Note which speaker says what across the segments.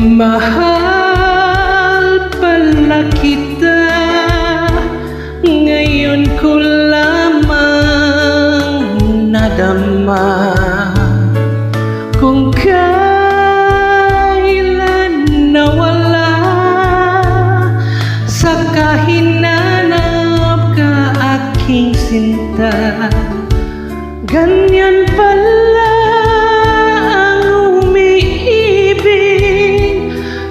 Speaker 1: Mahal pala kita, ngayon ko lamang nadama kung kailan nawala sa kahinanap ka aking sinta. Ganyan pala ang umiibig,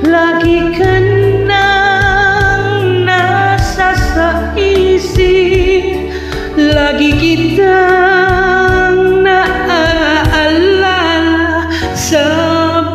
Speaker 1: lagi ka nang nasa sa isip, lagi kitang naaalala sa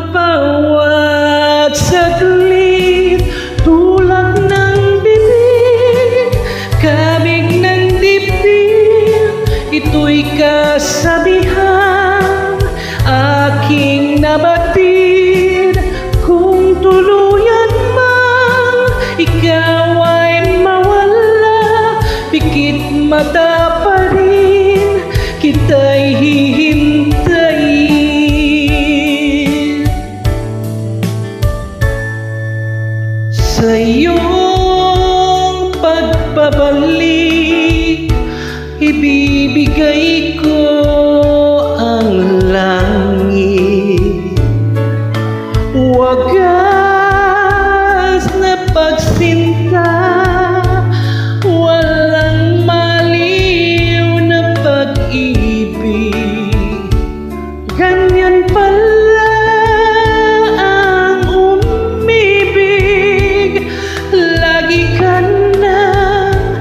Speaker 1: bawat saglit. Tulak ng bibig, kabig ng dibdib, ito'y kasabihan aking nabatid. Kung tuluyan man ikaw ay mawala, pikit mata pa rin kita'y hihintayin. Sa iyong pagpabalik, ibibigay ko ang langit. Wagas na pagsinta, walang maliw na pag-ibig. Ganyan pala ang umibig, lagi ka nang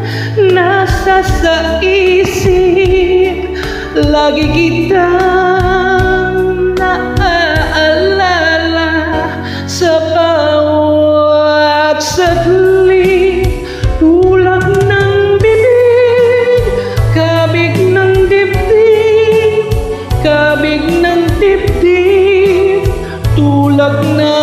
Speaker 1: nasa sa isip, lagi kitang naaalala sa bawat saglit. Tulak ng bibig, kabig ng dibdib, kabig ng dibdib, tulak ng